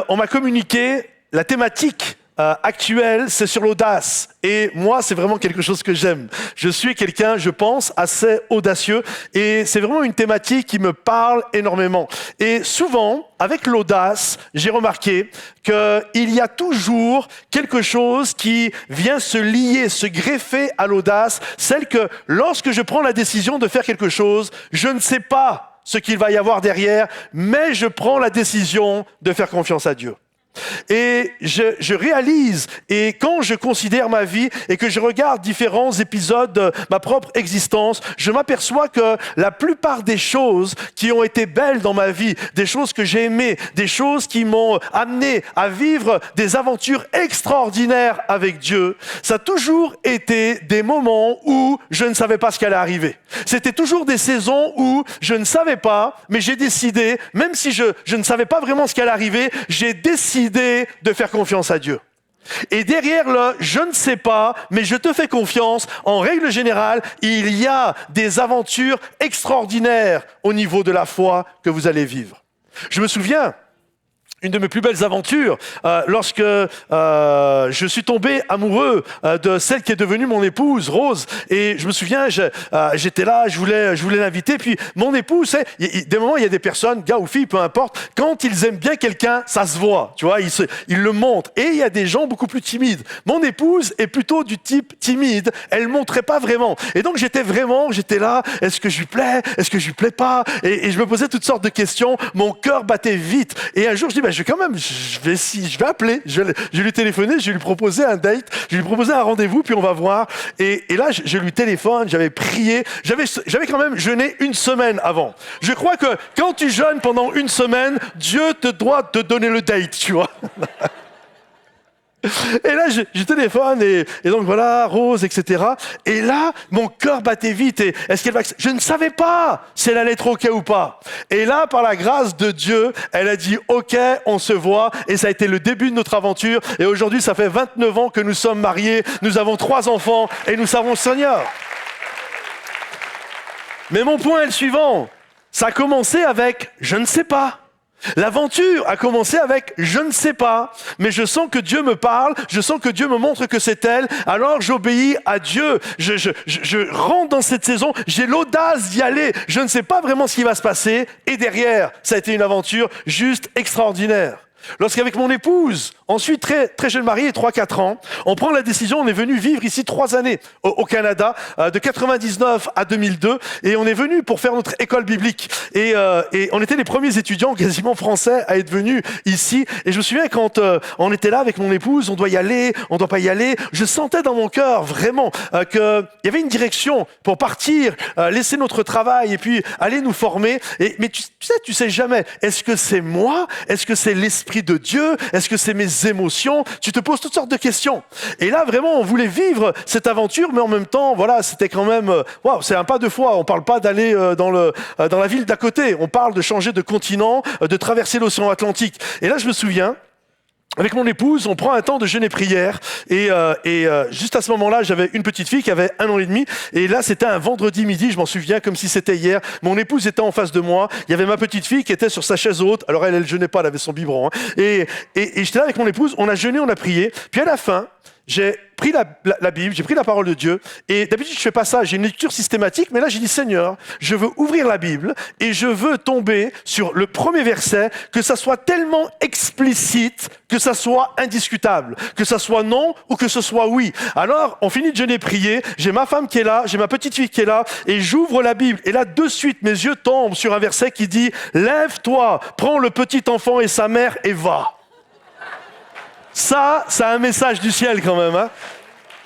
On m'a communiqué la thématique actuelle, c'est sur l'audace. Et moi, c'est vraiment quelque chose que j'aime. Je suis quelqu'un, je pense, assez audacieux. Et c'est vraiment une thématique qui me parle énormément. Et souvent, avec l'audace, j'ai remarqué qu'il y a toujours quelque chose qui vient se lier, se greffer à l'audace. Celle que lorsque je prends la décision de faire quelque chose, je ne sais pas ce qu'il va y avoir derrière, mais je prends la décision de faire confiance à Dieu. Et je réalise, et quand je considère ma vie et que je regarde différents épisodes de ma propre existence, je m'aperçois que la plupart des choses qui ont été belles dans ma vie, des choses que j'ai aimées, des choses qui m'ont amené à vivre des aventures extraordinaires avec Dieu, ça a toujours été des moments où je ne savais pas ce qui allait arriver. C'était toujours des saisons où je ne savais pas, mais j'ai décidé, même si je ne savais pas vraiment ce qui allait arriver, j'ai décidé de faire confiance à Dieu. Et derrière le « je ne sais pas, mais je te fais confiance », en règle générale, il y a des aventures extraordinaires au niveau de la foi que vous allez vivre. Je me souviens, une de mes plus belles aventures, lorsque je suis tombé amoureux de celle qui est devenue mon épouse, Rose. Et je me souviens, j'étais là, je voulais l'inviter. Puis mon épouse, des moments, il y a des personnes, gars ou filles, peu importe, quand ils aiment bien quelqu'un, ça se voit, tu vois, ils le montrent. Et il y a des gens beaucoup plus timides. Mon épouse est plutôt du type timide. Elle ne montrait pas vraiment. Et donc j'étais là, est-ce que je lui plais? Est-ce que je lui plais pas? Et je me posais toutes sortes de questions. Mon cœur battait vite. Et un jour, je dis, je vais appeler, je vais lui téléphoner, je vais lui proposer un date, je vais lui proposer un rendez-vous, puis on va voir. Et là, je lui téléphone, j'avais prié, j'avais quand même jeûné une semaine avant. Je crois que quand tu jeûnes pendant une semaine, Dieu te doit te donner le date, tu vois. Et là, je téléphone et donc voilà, Rose, etc. Et là, mon cœur battait vite. Et est-ce qu'elle va... Je ne savais pas si elle allait être OK ou pas. Et là, par la grâce de Dieu, elle a dit OK, on se voit. Et ça a été le début de notre aventure. Et aujourd'hui, ça fait 29 ans que nous sommes mariés. Nous avons 3 enfants et nous servons le Seigneur. Mais mon point est le suivant. Ça a commencé avec « je ne sais pas ». L'aventure a commencé avec « je ne sais pas », mais je sens que Dieu me parle, je sens que Dieu me montre que c'est elle, alors j'obéis à Dieu, je rentre dans cette saison, j'ai l'audace d'y aller, je ne sais pas vraiment ce qui va se passer, et derrière, ça a été une aventure juste extraordinaire. Lorsqu'avec mon épouse, ensuite très jeune mariée, 3-4 ans, on prend la décision, on est venu vivre ici 3 années au Canada, de 99 à 2002, et on est venu pour faire notre école biblique. Et on était les premiers étudiants quasiment français à être venus ici. Et je me souviens quand on était là avec mon épouse, on doit y aller, on doit pas y aller. Je sentais dans mon cœur vraiment qu'il y avait une direction pour partir, laisser notre travail et puis aller nous former. Mais tu sais jamais, est-ce que c'est moi? Est-ce que c'est l'Esprit de Dieu? Est-ce que c'est mes émotions? Tu te poses toutes sortes de questions. Et là, vraiment, on voulait vivre cette aventure, mais en même temps, voilà, c'était quand même... c'est un pas de foi. On parle pas d'aller dans la ville d'à côté. On parle de changer de continent, de traverser l'océan Atlantique. Et là, je me souviens... Avec mon épouse, on prend un temps de jeûne et prière et juste à ce moment-là, j'avais une petite fille qui avait 1 an et demi et là, c'était un vendredi midi, je m'en souviens comme si c'était hier. Mon épouse était en face de moi, il y avait ma petite fille qui était sur sa chaise haute. Alors elle jeûnait pas, elle avait son biberon. Hein. Et j'étais là avec mon épouse, on a jeûné, on a prié. Puis à la fin, j'ai pris la Bible, j'ai pris la parole de Dieu. Et d'habitude, je fais pas ça. J'ai une lecture systématique. Mais là, j'ai dit, Seigneur, je veux ouvrir la Bible et je veux tomber sur le premier verset, que ça soit tellement explicite, que ça soit indiscutable, que ça soit non ou que ce soit oui. Alors, on finit de jeûner et prier. J'ai ma femme qui est là, j'ai ma petite fille qui est là et j'ouvre la Bible. Et là, de suite, mes yeux tombent sur un verset qui dit, lève-toi, prends le petit enfant et sa mère et va. Ça, c'est un message du ciel quand même. Hein.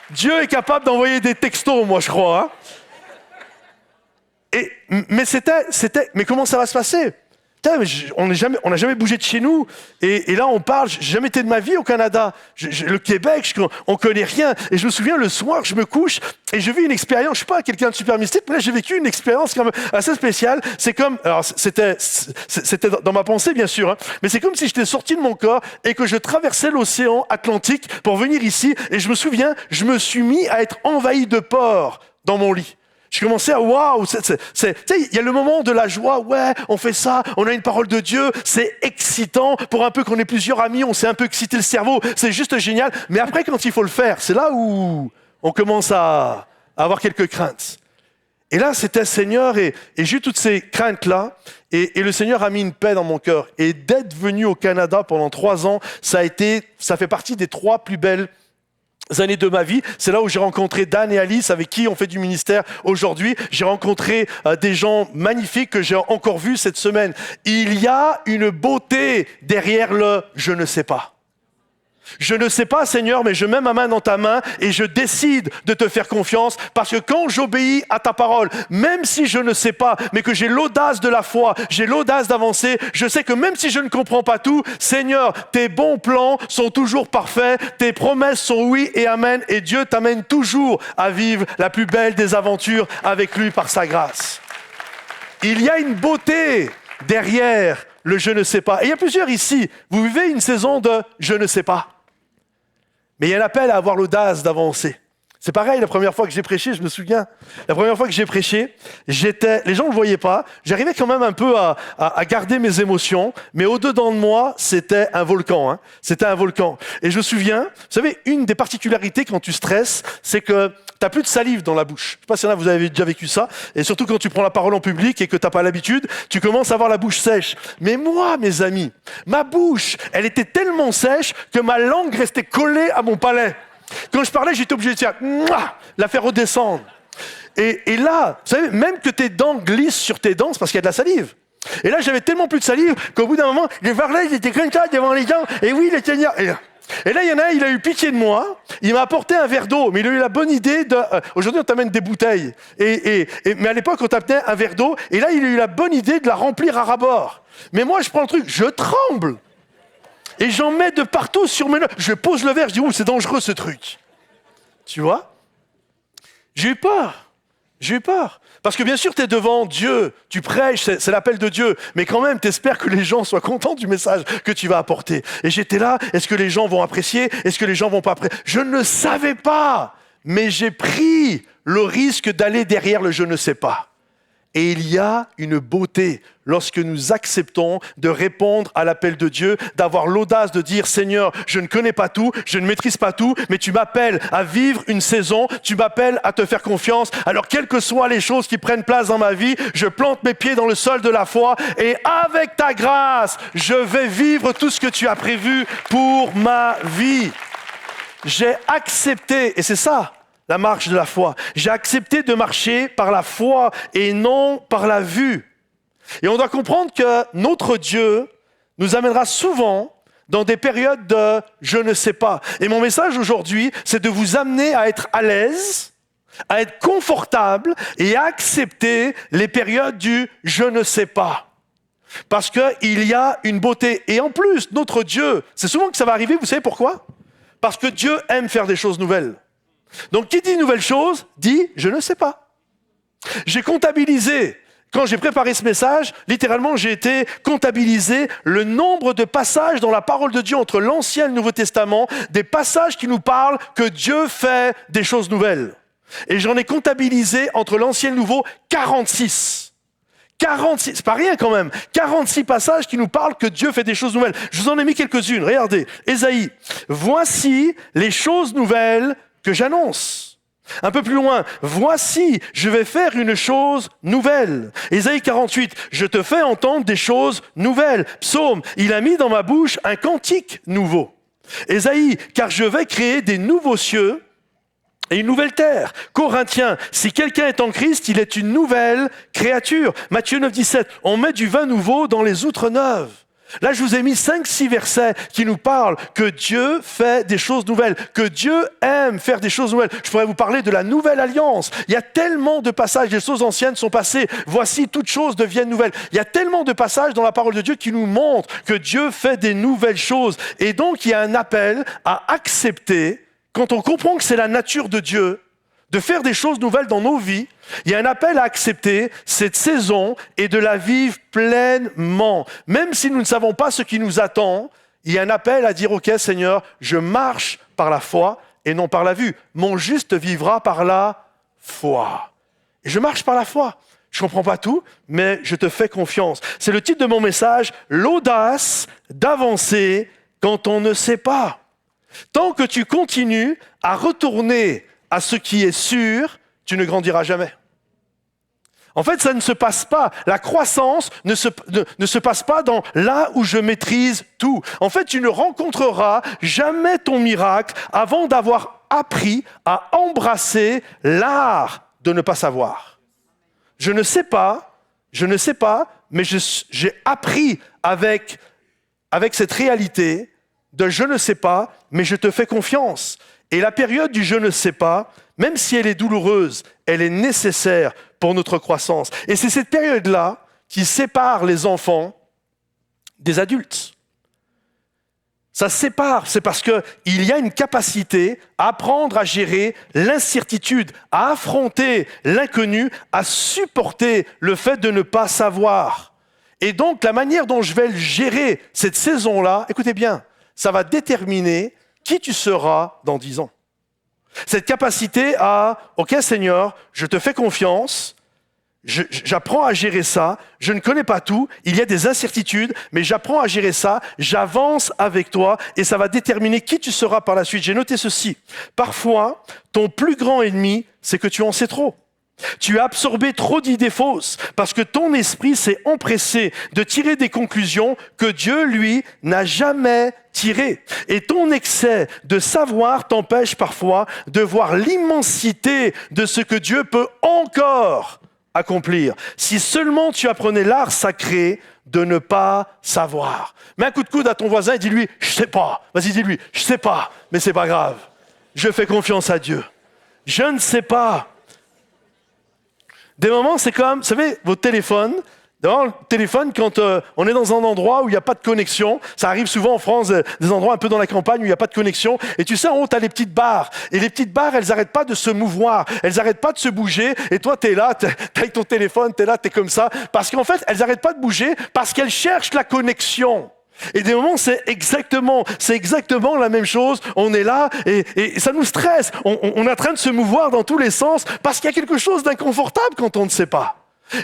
Dieu est capable d'envoyer des textos, moi je crois. Hein. Mais comment ça va se passer? Putain, mais on n'a jamais bougé de chez nous. Et là, on parle, j'ai jamais été de ma vie au Canada. Le Québec, on connaît rien. Et je me souviens, le soir, je me couche et je vis une expérience, je suis pas quelqu'un de super mystique, mais là, j'ai vécu une expérience quand même assez spéciale. C'est comme, alors c'était dans ma pensée, bien sûr, hein, mais c'est comme si j'étais sorti de mon corps et que je traversais l'océan Atlantique pour venir ici. Et je me souviens, je me suis mis à être envahi de peur dans mon lit. Je commençais à waouh, tu sais, il y a le moment de la joie, ouais, on fait ça, on a une parole de Dieu, c'est excitant. Pour un peu qu'on ait plusieurs amis, on s'est un peu excité le cerveau, c'est juste génial. Mais après, quand il faut le faire, c'est là où on commence à avoir quelques craintes. Et là, c'était Seigneur, et j'ai eu toutes ces craintes-là, et le Seigneur a mis une paix dans mon cœur. Et d'être venu au Canada pendant 3 ans, ça fait partie des 3 plus belles années de ma vie. C'est là où j'ai rencontré Dan et Alice, avec qui on fait du ministère aujourd'hui. J'ai rencontré des gens magnifiques que j'ai encore vus cette semaine. Il y a une beauté derrière le « je ne sais pas ». Je ne sais pas, Seigneur, mais je mets ma main dans ta main et je décide de te faire confiance parce que quand j'obéis à ta parole, même si je ne sais pas, mais que j'ai l'audace de la foi, j'ai l'audace d'avancer, je sais que même si je ne comprends pas tout, Seigneur, tes bons plans sont toujours parfaits, tes promesses sont oui et amen, et Dieu t'amène toujours à vivre la plus belle des aventures avec lui par sa grâce. Il y a une beauté derrière le « je ne sais pas ». Et il y a plusieurs ici, vous vivez une saison de « je ne sais pas ». Mais il y a un appel à avoir l'audace d'avancer. C'est pareil, la première fois que j'ai prêché, je me souviens, la première fois que j'ai prêché, les gens ne le voyaient pas, j'arrivais quand même un peu à garder mes émotions, mais au-dedans de moi, c'était un volcan. Hein. C'était un volcan. Et je me souviens, vous savez, une des particularités quand tu stresses, c'est que tu n'as plus de salive dans la bouche. Je ne sais pas si vous avez déjà vécu ça, et surtout quand tu prends la parole en public et que tu n'as pas l'habitude, tu commences à avoir la bouche sèche. Mais moi, mes amis, ma bouche, elle était tellement sèche que ma langue restait collée à mon palais. Quand je parlais, j'étais obligé de faire la faire redescendre. Et là, vous savez, même que tes dents glissent sur tes dents, c'est parce qu'il y a de la salive. Et là, j'avais tellement plus de salive qu'au bout d'un moment, je parlais, j'étais comme ça devant les gens. Et oui, le Seigneur. Et là, il y en a un, il a eu pitié de moi. Il m'a apporté un verre d'eau, mais il a eu la bonne idée de. Aujourd'hui, on t'amène des bouteilles. Mais à l'époque, on t'amenait un verre d'eau. Et là, il a eu la bonne idée de la remplir à ras-bord. Mais moi, je prends le truc, je tremble. Et j'en mets de partout sur mes lèvres. Je pose le verre, je dis, c'est dangereux ce truc. Tu vois ? J'ai eu peur. Parce que bien sûr, tu es devant Dieu, tu prêches, c'est l'appel de Dieu. Mais quand même, tu espères que les gens soient contents du message que tu vas apporter. Et j'étais là, est-ce que les gens vont apprécier ? Est-ce que les gens vont pas apprécier ? Je ne le savais pas. Mais j'ai pris le risque d'aller derrière le je ne sais pas. Et il y a une beauté lorsque nous acceptons de répondre à l'appel de Dieu, d'avoir l'audace de dire « Seigneur, je ne connais pas tout, je ne maîtrise pas tout, mais tu m'appelles à vivre une saison, tu m'appelles à te faire confiance. Alors, quelles que soient les choses qui prennent place dans ma vie, je plante mes pieds dans le sol de la foi et avec ta grâce, je vais vivre tout ce que tu as prévu pour ma vie. » J'ai accepté, et c'est ça, la marche de la foi. J'ai accepté de marcher par la foi et non par la vue. Et on doit comprendre que notre Dieu nous amènera souvent dans des périodes de « je ne sais pas ». Et mon message aujourd'hui, c'est de vous amener à être à l'aise, à être confortable et à accepter les périodes du « je ne sais pas ». Parce qu'il y a une beauté. Et en plus, notre Dieu, c'est souvent que ça va arriver, vous savez pourquoi ? Parce que Dieu aime faire des choses nouvelles. Donc, qui dit nouvelle chose, dit « je ne sais pas ». J'ai comptabilisé, quand j'ai préparé ce message, littéralement, j'ai été comptabiliser le nombre de passages dans la parole de Dieu entre l'Ancien et le Nouveau Testament, des passages qui nous parlent que Dieu fait des choses nouvelles. Et j'en ai comptabilisé entre l'Ancien et le Nouveau 46. 46, c'est pas rien quand même. 46 passages qui nous parlent que Dieu fait des choses nouvelles. Je vous en ai mis quelques-unes. Regardez, Ésaïe. Voici les choses nouvelles que j'annonce. Un peu plus loin, voici, je vais faire une chose nouvelle. Ésaïe 48, je te fais entendre des choses nouvelles. Psaume, il a mis dans ma bouche un cantique nouveau. Ésaïe, car je vais créer des nouveaux cieux et une nouvelle terre. Corinthiens, si quelqu'un est en Christ, il est une nouvelle créature. Matthieu 9, 17, on met du vin nouveau dans les outres neuves. Là, je vous ai mis 5-6 versets qui nous parlent que Dieu fait des choses nouvelles, que Dieu aime faire des choses nouvelles. Je pourrais vous parler de la nouvelle alliance. Il y a tellement de passages, les choses anciennes sont passées. Voici, toutes choses deviennent nouvelles. Il y a tellement de passages dans la parole de Dieu qui nous montrent que Dieu fait des nouvelles choses. Et donc, il y a un appel à accepter, quand on comprend que c'est la nature de Dieu, de faire des choses nouvelles dans nos vies, il y a un appel à accepter cette saison et de la vivre pleinement. Même si nous ne savons pas ce qui nous attend, il y a un appel à dire « Ok Seigneur, je marche par la foi et non par la vue. Mon juste vivra par la foi. » Et je marche par la foi. Je ne comprends pas tout, mais je te fais confiance. C'est le titre de mon message, l'audace d'avancer quand on ne sait pas. Tant que tu continues à retourner à ce qui est sûr, tu ne grandiras jamais. En fait, ça ne se passe pas. La croissance ne se passe pas dans là où je maîtrise tout. En fait, tu ne rencontreras jamais ton miracle avant d'avoir appris à embrasser l'art de ne pas savoir. Je ne sais pas, mais j'ai appris avec cette réalité de je ne sais pas, mais je te fais confiance. Et la période du je ne sais pas, même si elle est douloureuse, elle est nécessaire pour notre croissance. Et c'est cette période-là qui sépare les enfants des adultes. Ça sépare, c'est parce qu'il y a une capacité à apprendre à gérer l'incertitude, à affronter l'inconnu, à supporter le fait de ne pas savoir. Et donc, la manière dont je vais gérer cette saison-là, écoutez bien, ça va déterminer qui tu seras dans 10 ans. Cette capacité à, OK Seigneur, je te fais confiance, j'apprends à gérer ça, je ne connais pas tout, il y a des incertitudes, mais j'apprends à gérer ça, j'avance avec toi et ça va déterminer qui tu seras par la suite. J'ai noté ceci, parfois, ton plus grand ennemi, c'est que tu en sais trop. Tu as absorbé trop d'idées fausses parce que ton esprit s'est empressé de tirer des conclusions que Dieu, lui, n'a jamais tirées. Et ton excès de savoir t'empêche parfois de voir l'immensité de ce que Dieu peut encore accomplir. Si seulement tu apprenais l'art sacré de ne pas savoir. Mets un coup de coude à ton voisin et dis-lui « je sais pas ». Vas-y, dis-lui « je sais pas, mais c'est pas grave. Je fais confiance à Dieu. Je ne sais pas ». Des moments, c'est comme, vous savez, votre téléphone. Dans le téléphone, quand on est dans un endroit où il n'y a pas de connexion, ça arrive souvent en France, des endroits un peu dans la campagne où il n'y a pas de connexion, et tu sais, en haut, tu as les petites barres. Et les petites barres, elles n'arrêtent pas de se mouvoir, elles n'arrêtent pas de se bouger, et toi, tu es là, tu es avec ton téléphone, tu es là, tu es comme ça, parce qu'en fait, elles n'arrêtent pas de bouger, parce qu'elles cherchent la connexion. Et des moments, c'est exactement la même chose. On est là et ça nous stresse. On est en train de se mouvoir dans tous les sens parce qu'il y a quelque chose d'inconfortable quand on ne sait pas.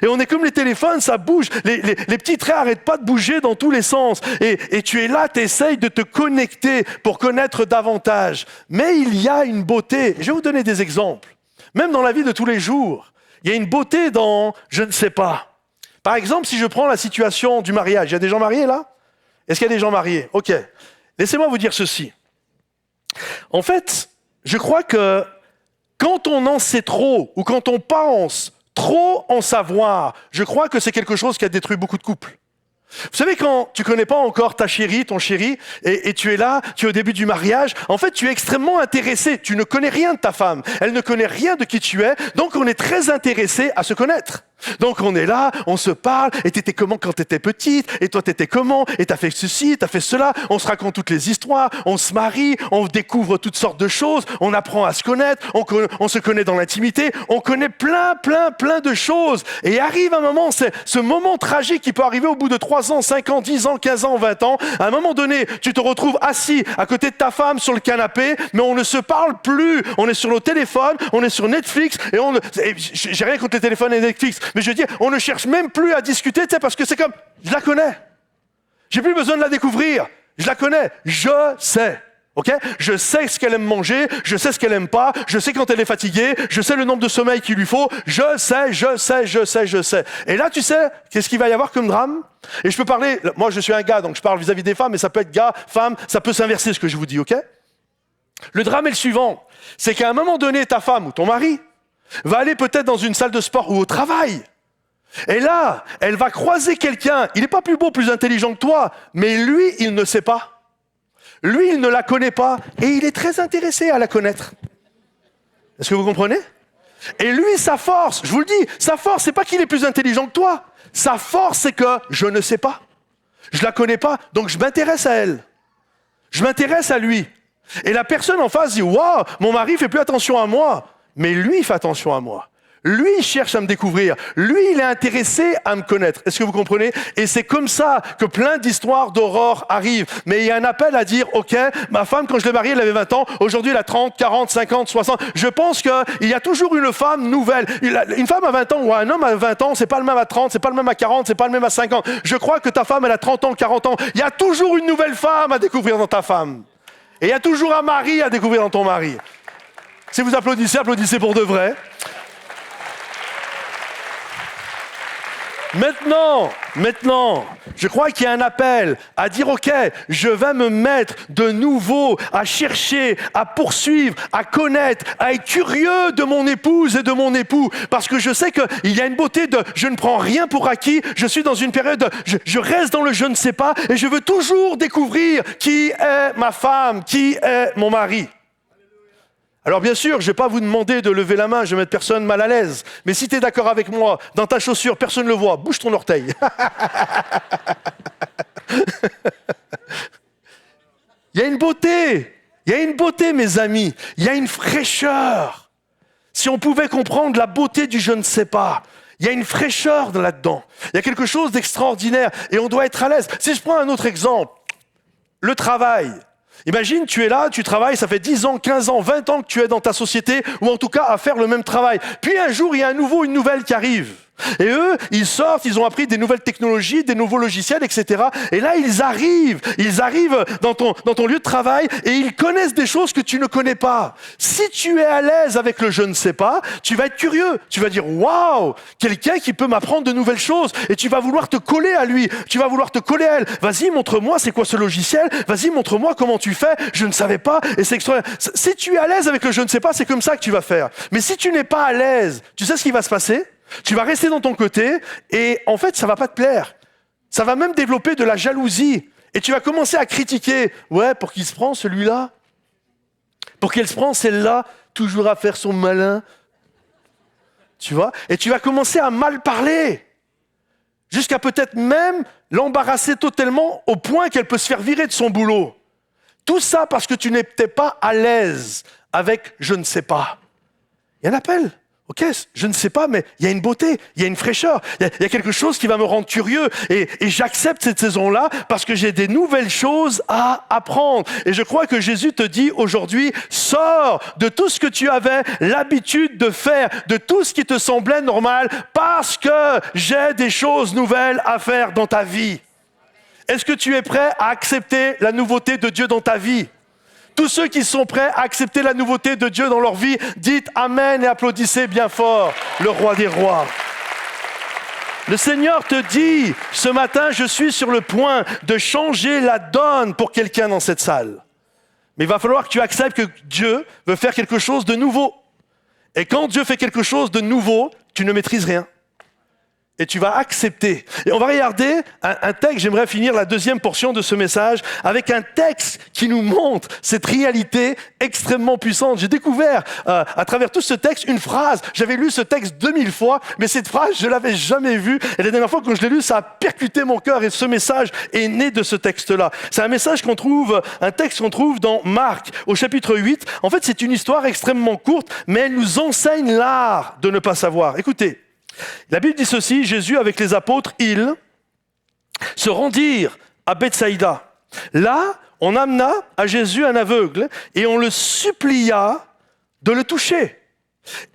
Et on est comme les téléphones, ça bouge. Les petits traits n'arrêtent pas de bouger dans tous les sens. Et tu es là, tu essayes de te connecter pour connaître davantage. Mais il y a une beauté. Je vais vous donner des exemples. Même dans la vie de tous les jours, il y a une beauté dans « je ne sais pas ». Par exemple, si je prends la situation du mariage, il y a des gens mariés là ? Est-ce qu'il y a des gens mariés? Ok. Laissez-moi vous dire ceci. En fait, je crois que quand on en sait trop ou quand on pense trop en savoir, je crois que c'est quelque chose qui a détruit beaucoup de couples. Vous savez, quand tu connais pas encore ta chérie, ton chéri, et tu es là, tu es au début du mariage, en fait, tu es extrêmement intéressé. Tu ne connais rien de ta femme. Elle ne connaît rien de qui tu es. Donc, on est très intéressé à se connaître. Donc on est là, on se parle, et t'étais comment quand t'étais petite, et toi t'étais comment, et t'as fait ceci, t'as fait cela, on se raconte toutes les histoires, on se marie, on découvre toutes sortes de choses, on apprend à se connaître, on se connaît dans l'intimité, on connaît plein de choses. Et arrive un moment, c'est ce moment tragique qui peut arriver au bout de 3 ans, 5 ans, 10 ans, 15 ans, 20 ans. À un moment donné, tu te retrouves assis à côté de ta femme sur le canapé, mais on ne se parle plus, on est sur nos téléphones, on est sur Netflix, et j'ai rien contre les téléphones et Netflix, mais je veux dire, on ne cherche même plus à discuter, tu sais, parce que c'est comme, je la connais. J'ai plus besoin de la découvrir. Je la connais. Je sais. OK? Je sais ce qu'elle aime manger. Je sais ce qu'elle aime pas. Je sais quand elle est fatiguée. Je sais le nombre de sommeil qu'il lui faut. Je sais. Et là, tu sais, qu'est-ce qu'il va y avoir comme drame? Et je peux parler, moi je suis un gars, donc je parle vis-à-vis des femmes, mais ça peut être gars, femme, ça peut s'inverser ce que je vous dis, OK? Le drame est le suivant. C'est qu'à un moment donné, ta femme ou ton mari va aller peut-être dans une salle de sport ou au travail. Et là, elle va croiser quelqu'un. Il n'est pas plus beau, plus intelligent que toi, mais lui, il ne sait pas. Lui, il ne la connaît pas et il est très intéressé à la connaître. Est-ce que vous comprenez? Et lui, sa force, je vous le dis, sa force, c'est pas qu'il est plus intelligent que toi. Sa force, c'est que je ne sais pas. Je la connais pas, donc je m'intéresse à elle. Je m'intéresse à lui. Et la personne en face dit « Waouh, mon mari fait plus attention à moi. » Mais lui, il fait attention à moi. Lui, il cherche à me découvrir. Lui, il est intéressé à me connaître. Est-ce que vous comprenez? Et c'est comme ça que plein d'histoires d'aurore arrivent. Mais il y a un appel à dire, OK, ma femme, quand je l'ai mariée, elle avait 20 ans. Aujourd'hui, elle a 30, 40, 50, 60. Je pense qu'il y a toujours une femme nouvelle. Une femme à 20 ans ou un homme à 20 ans, c'est pas le même à 30, c'est pas le même à 40, c'est pas le même à 50. Je crois que ta femme, elle a 30 ans, 40 ans. Il y a toujours une nouvelle femme à découvrir dans ta femme. Et il y a toujours un mari à découvrir dans ton mari. Si vous applaudissez, applaudissez pour de vrai. Maintenant, je crois qu'il y a un appel à dire, OK, je vais me mettre de nouveau à chercher, à poursuivre, à connaître, à être curieux de mon épouse et de mon époux. Parce que je sais qu'il y a une beauté de je ne prends rien pour acquis, je suis dans une période de je reste dans le je ne sais pas et je veux toujours découvrir qui est ma femme, qui est mon mari. Alors bien sûr, je ne vais pas vous demander de lever la main, je vais mettre personne mal à l'aise. Mais si tu es d'accord avec moi, dans ta chaussure, personne ne le voit, bouge ton orteil. Il y a une beauté, mes amis. Il y a une fraîcheur. Si on pouvait comprendre la beauté du je ne sais pas, il y a une fraîcheur là-dedans. Il y a quelque chose d'extraordinaire et on doit être à l'aise. Si je prends un autre exemple, le travail. Imagine, tu es là, tu travailles, ça fait 10 ans, 15 ans, 20 ans que tu es dans ta société, ou en tout cas à faire le même travail. Puis un jour, il y a une nouvelle qui arrive. Et eux, ils sortent, ils ont appris des nouvelles technologies, des nouveaux logiciels, etc. Et là, ils arrivent dans ton lieu de travail et ils connaissent des choses que tu ne connais pas. Si tu es à l'aise avec le je ne sais pas, tu vas être curieux. Tu vas dire, waouh, quelqu'un qui peut m'apprendre de nouvelles choses. Et tu vas vouloir te coller à lui, tu vas vouloir te coller à elle. Vas-y, montre-moi c'est quoi ce logiciel. Vas-y, montre-moi comment tu fais. Je ne savais pas. Et c'est extraordinaire. Si tu es à l'aise avec le je ne sais pas, c'est comme ça que tu vas faire. Mais si tu n'es pas à l'aise, tu sais ce qui va se passer? Tu vas rester dans ton côté et en fait, ça va pas te plaire. Ça va même développer de la jalousie. Et tu vas commencer à critiquer. Ouais, pour qui se prend celui-là? Pour qu'elle se prend celle-là? Toujours à faire son malin. Tu vois? Et tu vas commencer à mal parler. Jusqu'à peut-être même l'embarrasser totalement au point qu'elle peut se faire virer de son boulot. Tout ça parce que tu n'étais pas à l'aise avec je ne sais pas. Il y a un appel. Ok, je ne sais pas, mais il y a une beauté, il y a une fraîcheur, il y a quelque chose qui va me rendre curieux. Et j'accepte cette saison-là parce que j'ai des nouvelles choses à apprendre. Et je crois que Jésus te dit aujourd'hui, sors de tout ce que tu avais l'habitude de faire, de tout ce qui te semblait normal, parce que j'ai des choses nouvelles à faire dans ta vie. Est-ce que tu es prêt à accepter la nouveauté de Dieu dans ta vie? Tous ceux qui sont prêts à accepter la nouveauté de Dieu dans leur vie, dites Amen et applaudissez bien fort le roi des rois. Le Seigneur te dit, ce matin, je suis sur le point de changer la donne pour quelqu'un dans cette salle. Mais il va falloir que tu acceptes que Dieu veut faire quelque chose de nouveau. Et quand Dieu fait quelque chose de nouveau, tu ne maîtrises rien. Et tu vas accepter. Et on va regarder un texte, j'aimerais finir la deuxième portion de ce message, avec un texte qui nous montre cette réalité extrêmement puissante. J'ai découvert, à travers tout ce texte, une phrase. J'avais lu ce texte 2000 fois, mais cette phrase, je ne l'avais jamais vue. Et la dernière fois que je l'ai lu, ça a percuté mon cœur. Et ce message est né de ce texte-là. C'est un message un texte qu'on trouve dans Marc, au chapitre 8. En fait, c'est une histoire extrêmement courte, mais elle nous enseigne l'art de ne pas savoir. Écoutez. La Bible dit ceci, Jésus avec les apôtres, ils se rendirent à Bethsaïda. Là, on amena à Jésus un aveugle et on le supplia de le toucher.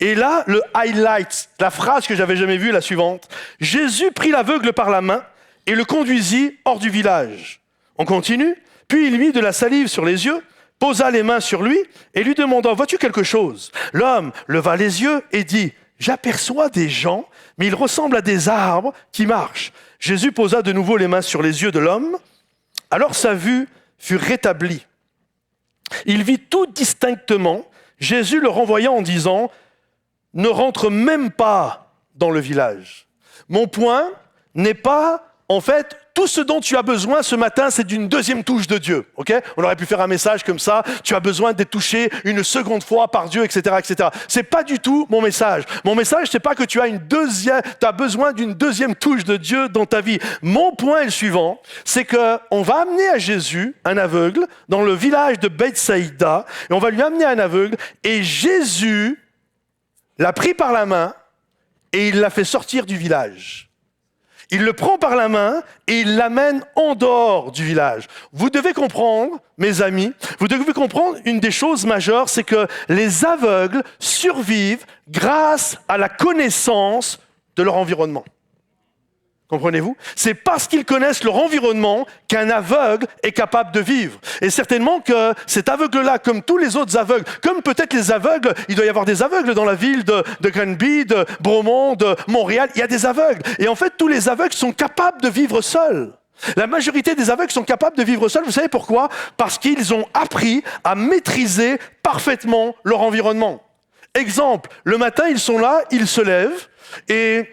Et là, le highlight, la phrase que j'avais jamais vue, la suivante. Jésus prit l'aveugle par la main et le conduisit hors du village. On continue, puis il mit de la salive sur les yeux, posa les mains sur lui et lui demanda, vois-tu quelque chose? L'homme leva les yeux et dit, j'aperçois des gens, mais ils ressemblent à des arbres qui marchent. Jésus posa de nouveau les mains sur les yeux de l'homme. Alors sa vue fut rétablie. Il vit tout distinctement. Jésus le renvoya en disant, ne rentre même pas dans le village. Mon point n'est pas, en fait, tout ce dont tu as besoin ce matin, c'est d'une deuxième touche de Dieu. Okay? On aurait pu faire un message comme ça. Tu as besoin d'être touché une seconde fois par Dieu, etc., etc. C'est pas du tout mon message. Mon message, c'est pas que tu as besoin d'une deuxième touche de Dieu dans ta vie. Mon point est le suivant, c'est que on va amener à Jésus un aveugle dans le village de Bethsaïda, et on va lui amener un aveugle, et Jésus l'a pris par la main et il l'a fait sortir du village. Il le prend par la main et il l'amène en dehors du village. Vous devez comprendre, mes amis, vous devez comprendre une des choses majeures, c'est que les aveugles survivent grâce à la connaissance de leur environnement. Comprenez-vous? C'est parce qu'ils connaissent leur environnement qu'un aveugle est capable de vivre. Et certainement que cet aveugle-là, comme tous les autres aveugles, comme peut-être les aveugles, il doit y avoir des aveugles dans la ville de Granby, de Bromont, de Montréal, il y a des aveugles. Et en fait, tous les aveugles sont capables de vivre seuls. La majorité des aveugles sont capables de vivre seuls. Vous savez pourquoi? Parce qu'ils ont appris à maîtriser parfaitement leur environnement. Exemple, le matin, ils sont là, ils se lèvent et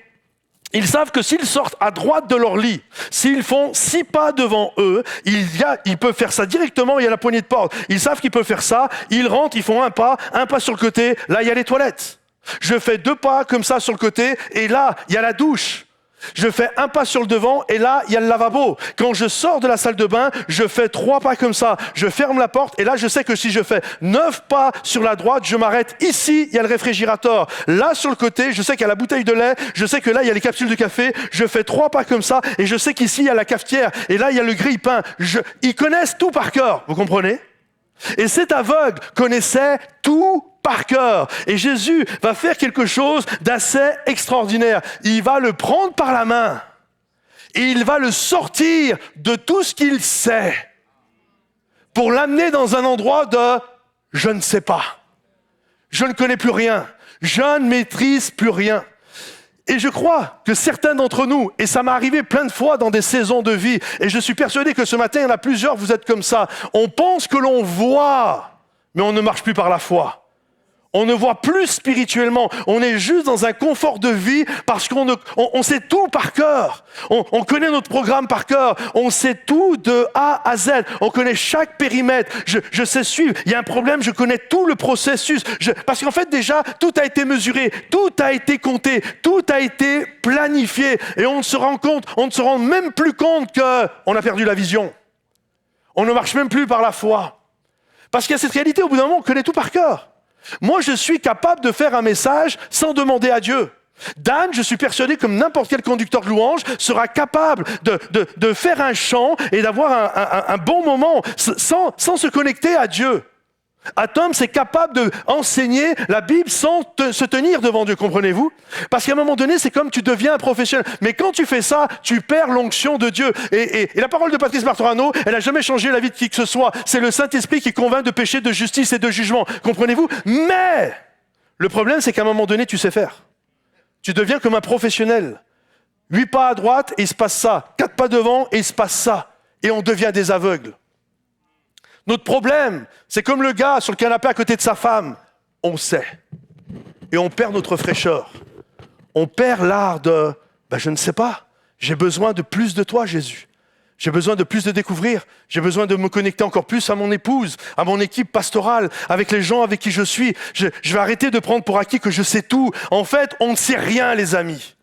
ils savent que s'ils sortent à droite de leur lit, s'ils font 6 pas devant eux, ils peuvent faire ça directement, il y a la poignée de porte. Ils savent qu'ils peuvent faire ça, ils rentrent, ils font un pas sur le côté, là il y a les toilettes. Je fais 2 pas comme ça sur le côté, et là il y a la douche. Je fais 1 pas sur le devant et là, il y a le lavabo. Quand je sors de la salle de bain, je fais 3 pas comme ça. Je ferme la porte et là, je sais que si je fais 9 pas sur la droite, je m'arrête. Ici, il y a le réfrigérateur. Là, sur le côté, je sais qu'il y a la bouteille de lait. Je sais que là, il y a les capsules de café. Je fais 3 pas comme ça et je sais qu'ici, il y a la cafetière. Et là, il y a le grille-pain. Ils connaissent tout par cœur. Vous comprenez? Et cet aveugle connaissait tout par cœur. Et Jésus va faire quelque chose d'assez extraordinaire. Il va le prendre par la main et il va le sortir de tout ce qu'il sait pour l'amener dans un endroit de « je ne sais pas, je ne connais plus rien, je ne maîtrise plus rien ». Et je crois que certains d'entre nous, et ça m'est arrivé plein de fois dans des saisons de vie, et je suis persuadé que ce matin, il y en a plusieurs, vous êtes comme ça. On pense que l'on voit, mais on ne marche plus par la foi. On ne voit plus spirituellement. On est juste dans un confort de vie parce qu'on sait tout par cœur. On connaît notre programme par cœur. On sait tout de A à Z. On connaît chaque périmètre. Je sais suivre. Il y a un problème, je connais tout le processus. Parce qu'en fait, déjà, tout a été mesuré. Tout a été compté. Tout a été planifié. Et on se rend même plus compte qu'on a perdu la vision. On ne marche même plus par la foi. Parce qu'il y a cette réalité, au bout d'un moment, on connaît tout par cœur. Moi, je suis capable de faire un message sans demander à Dieu. Dan, je suis persuadé, comme n'importe quel conducteur de louange, sera capable de faire un chant et d'avoir un bon moment sans se connecter à Dieu. Tom, c'est capable d'enseigner la Bible sans se tenir devant Dieu, comprenez-vous? Parce qu'à un moment donné, c'est comme tu deviens un professionnel. Mais quand tu fais ça, tu perds l'onction de Dieu. Et la parole de Patrice Martorano, elle n'a jamais changé la vie de qui que ce soit. C'est le Saint-Esprit qui convainc de péché, de justice et de jugement. Comprenez-vous? Mais le problème, c'est qu'à un moment donné, tu sais faire. Tu deviens comme un professionnel. 8 pas à droite et il se passe ça. 4 pas devant et il se passe ça. Et on devient des aveugles. Notre problème, c'est comme le gars sur le canapé à côté de sa femme. On sait. Et on perd notre fraîcheur. On perd l'art de « je ne sais pas. J'ai besoin de plus de toi, Jésus. J'ai besoin de plus de découvrir. J'ai besoin de me connecter encore plus à mon épouse, à mon équipe pastorale, avec les gens avec qui je suis. Je vais arrêter de prendre pour acquis que je sais tout. En fait, on ne sait rien, les amis. »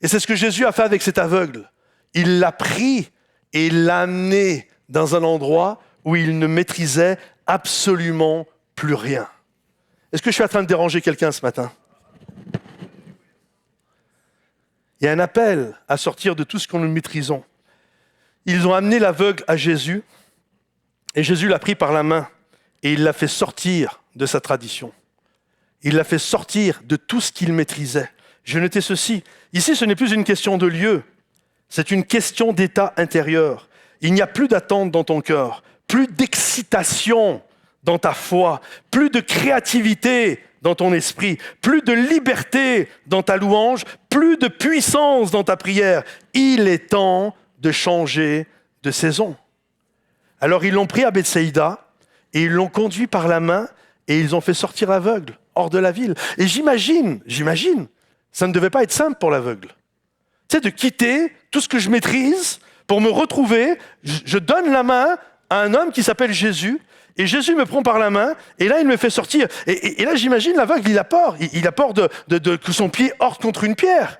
Et c'est ce que Jésus a fait avec cet aveugle. Il l'a pris et il l'a amené dans un endroit où il ne maîtrisait absolument plus rien. Est-ce que je suis en train de déranger quelqu'un ce matin? Il y a un appel à sortir de tout ce que nous maîtrisons. Ils ont amené l'aveugle à Jésus, et Jésus l'a pris par la main, et il l'a fait sortir de sa tradition. Il l'a fait sortir de tout ce qu'il maîtrisait. J'ai noté ceci. Ici, ce n'est plus une question de lieu, c'est une question d'état intérieur. Il n'y a plus d'attente dans ton cœur. Plus d'excitation dans ta foi, plus de créativité dans ton esprit, plus de liberté dans ta louange, plus de puissance dans ta prière. Il est temps de changer de saison. Alors ils l'ont pris à Bethsaïda et ils l'ont conduit par la main et ils ont fait sortir l'aveugle hors de la ville. Et j'imagine, ça ne devait pas être simple pour l'aveugle. Tu sais, de quitter tout ce que je maîtrise pour me retrouver, je donne la main à un homme qui s'appelle Jésus, Et Jésus me prend par la main, et là, il me fait sortir. Et là, j'imagine l'aveugle, il a peur. Il a peur que son pied heurte contre une pierre.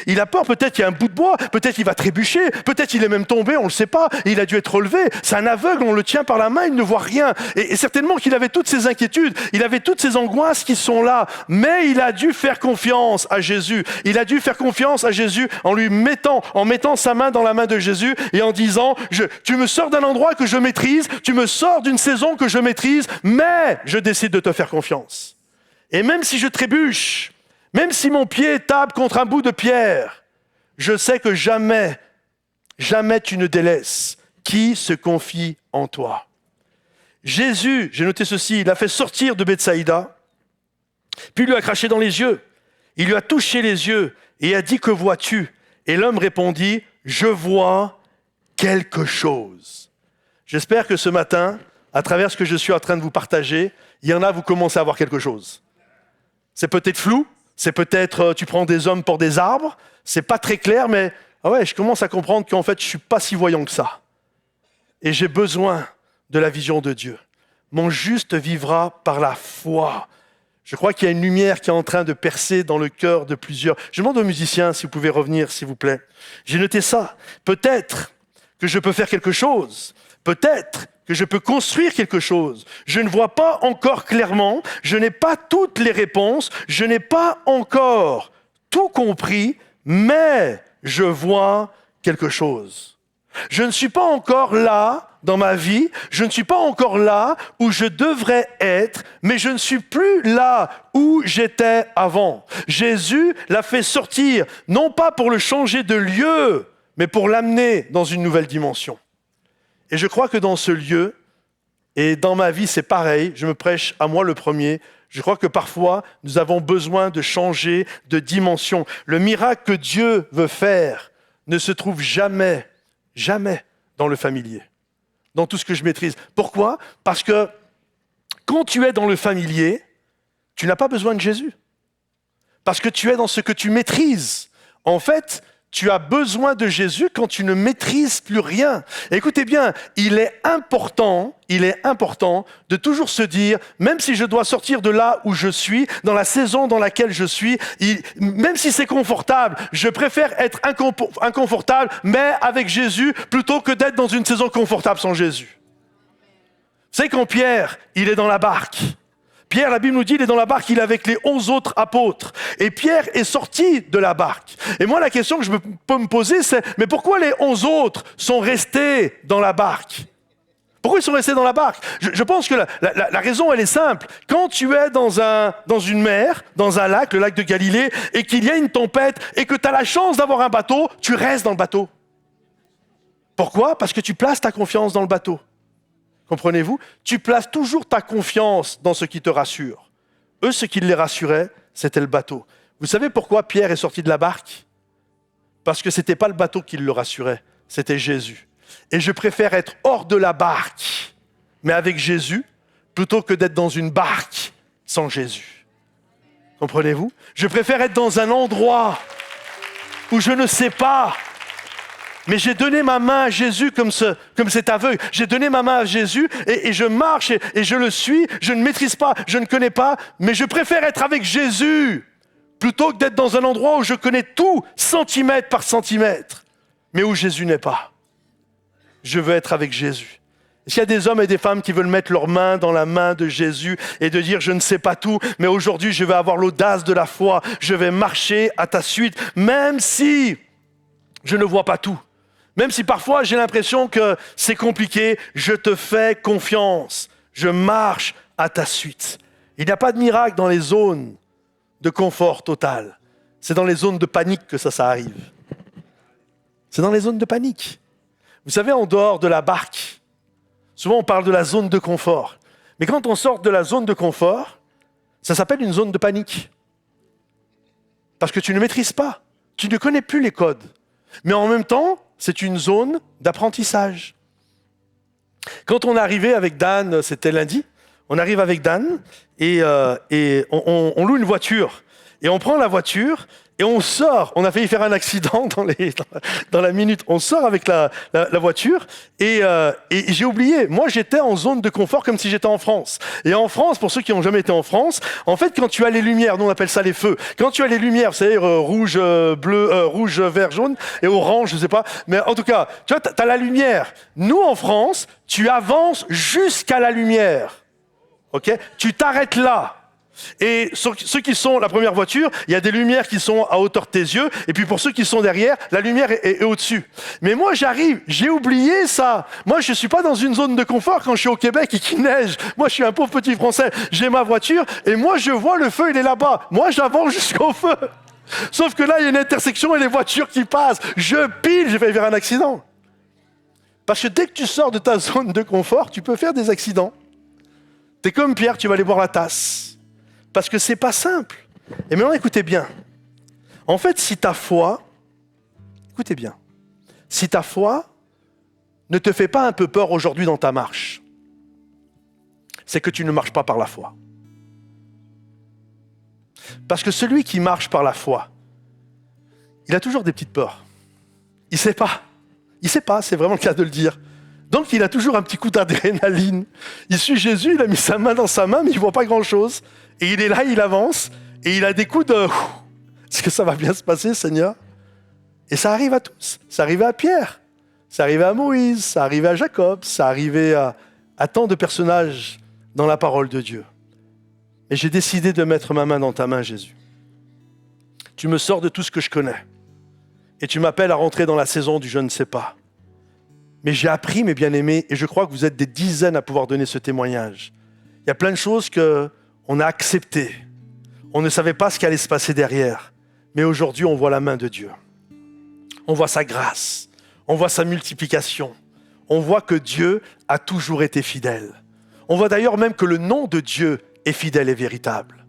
Il a peur, peut-être qu'il y a un bout de bois, peut-être qu'il va trébucher, peut-être qu'il est même tombé, on ne le sait pas. Et il a dû être relevé. C'est un aveugle, on le tient par la main, il ne voit rien. Et certainement qu'il avait toutes ces inquiétudes, il avait toutes ces angoisses qui sont là. Mais il a dû faire confiance à Jésus. Il a dû faire confiance à Jésus en mettant sa main dans la main de Jésus et en disant, tu me sors d'un endroit que je maîtrise, tu me sors d'une saison que je maîtrise, mais je décide de te faire confiance. Et même si je trébuche, même si mon pied tape contre un bout de pierre, je sais que jamais tu ne délaisses qui se confie en toi. Jésus, j'ai noté ceci, il l'a fait sortir de Bethsaïda, puis il lui a craché dans les yeux. Il lui a touché les yeux et a dit, que vois-tu ? Et l'homme répondit, je vois quelque chose. J'espère que ce matin, à travers ce que je suis en train de vous partager, il y en a, vous commencez à voir quelque chose. C'est peut-être flou, c'est peut-être tu prends des hommes pour des arbres, c'est pas très clair, mais je commence à comprendre qu'en fait, je suis pas si voyant que ça. Et j'ai besoin de la vision de Dieu. Mon juste vivra par la foi. Je crois qu'il y a une lumière qui est en train de percer dans le cœur de plusieurs. Je demande aux musiciens si vous pouvez revenir, s'il vous plaît. J'ai noté ça. Peut-être que je peux faire quelque chose. Peut-être que je peux construire quelque chose. Je ne vois pas encore clairement, je n'ai pas toutes les réponses, je n'ai pas encore tout compris, mais je vois quelque chose. Je ne suis pas encore là dans ma vie, je ne suis pas encore là où je devrais être, mais je ne suis plus là où j'étais avant. Jésus l'a fait sortir, non pas pour le changer de lieu, mais pour l'amener dans une nouvelle dimension. Et je crois que dans ce lieu, et dans ma vie c'est pareil, je me prêche à moi le premier, je crois que parfois nous avons besoin de changer de dimension. Le miracle que Dieu veut faire ne se trouve jamais dans le familier, dans tout ce que je maîtrise. Pourquoi ? Parce que quand tu es dans le familier, tu n'as pas besoin de Jésus. Parce que tu es dans ce que tu maîtrises. En fait, tu as besoin de Jésus quand tu ne maîtrises plus rien. Écoutez bien, il est important de toujours se dire, même si je dois sortir de là où je suis, dans la saison dans laquelle je suis, même si c'est confortable, je préfère être inconfortable, mais avec Jésus, plutôt que d'être dans une saison confortable sans Jésus. Vous savez, quand Pierre, il est dans la barque, Pierre, la Bible nous dit, il est dans la barque, il est avec les 11 autres apôtres. Et Pierre est sorti de la barque. Et moi, la question que je peux me poser, c'est, mais pourquoi les 11 autres sont restés dans la barque ? Pourquoi ils sont restés dans la barque ? Je pense que la raison, elle est simple. Quand tu es dans une mer, dans un lac, le lac de Galilée, et qu'il y a une tempête, et que tu as la chance d'avoir un bateau, tu restes dans le bateau. Pourquoi ? Parce que tu places ta confiance dans le bateau. Comprenez-vous ? Tu places toujours ta confiance dans ce qui te rassure. Eux, ce qui les rassurait, c'était le bateau. Vous savez pourquoi Pierre est sorti de la barque ? Parce que ce n'était pas le bateau qui le rassurait, c'était Jésus. Et je préfère être hors de la barque, mais avec Jésus, plutôt que d'être dans une barque sans Jésus. Comprenez-vous ? Je préfère être dans un endroit où je ne sais pas. Mais j'ai donné ma main à Jésus comme cet aveugle. J'ai donné ma main à Jésus et je marche et je le suis. Je ne maîtrise pas, je ne connais pas, mais je préfère être avec Jésus plutôt que d'être dans un endroit où je connais tout, centimètre par centimètre, mais où Jésus n'est pas. Je veux être avec Jésus. Est-ce qu'il y a des hommes et des femmes qui veulent mettre leurs mains dans la main de Jésus et de dire « Je ne sais pas tout, mais aujourd'hui je vais avoir l'audace de la foi. Je vais marcher à ta suite, même si je ne vois pas tout. » Même si parfois j'ai l'impression que c'est compliqué, je te fais confiance. Je marche à ta suite. Il n'y a pas de miracle dans les zones de confort total. C'est dans les zones de panique que ça arrive. C'est dans les zones de panique. Vous savez, en dehors de la barque, souvent on parle de la zone de confort. Mais quand on sort de la zone de confort, ça s'appelle une zone de panique. Parce que tu ne maîtrises pas. Tu ne connais plus les codes. Mais en même temps, c'est une zone d'apprentissage. Quand on est arrivé avec Dan, c'était lundi, on arrive avec Dan et on loue une voiture. Et on prend la voiture Et on sort, on a failli faire un accident dans la minute. On sort avec la voiture et j'ai oublié. Moi, j'étais en zone de confort comme si j'étais en France. Et en France, pour ceux qui n'ont jamais été en France, en fait, quand tu as les lumières, nous on appelle ça les feux. Quand tu as les lumières, vous savez, rouge, bleu, rouge, vert, jaune et orange, je sais pas. Mais en tout cas, tu vois, t'as la lumière. Nous, en France, tu avances jusqu'à la lumière. Ok ? Tu t'arrêtes là. Et ceux qui sont la première voiture, il y a des lumières qui sont à hauteur de tes yeux, et puis pour ceux qui sont derrière, la lumière est au-dessus. Mais moi j'arrive, j'ai oublié ça. Moi je suis pas dans une zone de confort quand je suis au Québec et qu'il neige. Moi je suis un pauvre petit Français, j'ai ma voiture, et moi je vois le feu, il est là-bas. Moi j'avance jusqu'au feu. Sauf que là il y a une intersection et les voitures qui passent. Je pile, j'ai failli faire un accident. Parce que dès que tu sors de ta zone de confort, tu peux faire des accidents. T'es comme Pierre, tu vas aller boire la tasse. Parce que c'est pas simple. Et maintenant, écoutez bien. En fait, si ta foi, écoutez bien, si ta foi ne te fait pas un peu peur aujourd'hui dans ta marche, c'est que tu ne marches pas par la foi. Parce que celui qui marche par la foi, il a toujours des petites peurs. Il sait pas. Il sait pas, c'est vraiment le cas de le dire. Donc, il a toujours un petit coup d'adrénaline. Il suit Jésus, il a mis sa main dans sa main, mais il voit pas grand-chose. Et il est là, il avance, et il a des coups de « Est-ce que ça va bien se passer, Seigneur ?» Et ça arrive à tous. Ça arrivait à Pierre, ça arrivait à Moïse, ça arrivait à Jacob, ça arrivait à tant de personnages dans la parole de Dieu. Et j'ai décidé de mettre ma main dans ta main, Jésus. Tu me sors de tout ce que je connais. Et tu m'appelles à rentrer dans la saison du « je ne sais pas ». Mais j'ai appris, mes bien-aimés, et je crois que vous êtes des dizaines à pouvoir donner ce témoignage. Il y a plein de choses qu'on a acceptées. On ne savait pas ce qui allait se passer derrière. Mais aujourd'hui, on voit la main de Dieu. On voit sa grâce. On voit sa multiplication. On voit que Dieu a toujours été fidèle. On voit d'ailleurs même que le nom de Dieu est fidèle et véritable.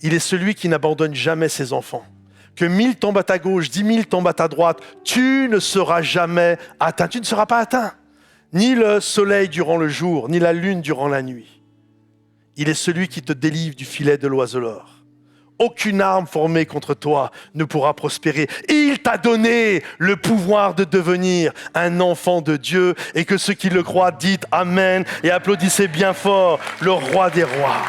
Il est celui qui n'abandonne jamais ses enfants. Que 1000 tombent à ta gauche, 10 000 tombent à ta droite, tu ne seras jamais atteint. Tu ne seras pas atteint. Ni le soleil durant le jour, ni la lune durant la nuit. Il est celui qui te délivre du filet de l'oiseleur. Aucune arme formée contre toi ne pourra prospérer. Il t'a donné le pouvoir de devenir un enfant de Dieu et que ceux qui le croient, dites Amen et applaudissez bien fort le roi des rois.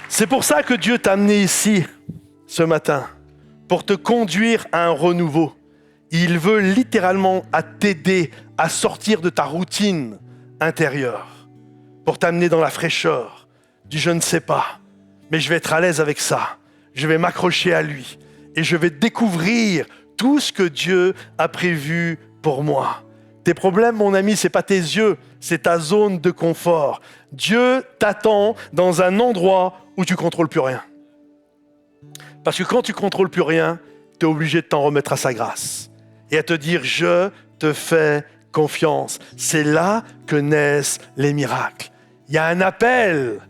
C'est pour ça que Dieu t'a amené ici ce matin, pour te conduire à un renouveau. Il veut littéralement t'aider à sortir de ta routine intérieure, pour t'amener dans la fraîcheur du je ne sais pas, mais je vais être à l'aise avec ça. Je vais m'accrocher à lui et je vais découvrir tout ce que Dieu a prévu pour moi. Tes problèmes, mon ami, c'est pas tes yeux, c'est ta zone de confort. Dieu t'attend dans un endroit où tu contrôles plus rien. Parce que quand tu contrôles plus rien, tu es obligé de t'en remettre à sa grâce et à te dire je te fais confiance. C'est là que naissent les miracles. Il y a un appel,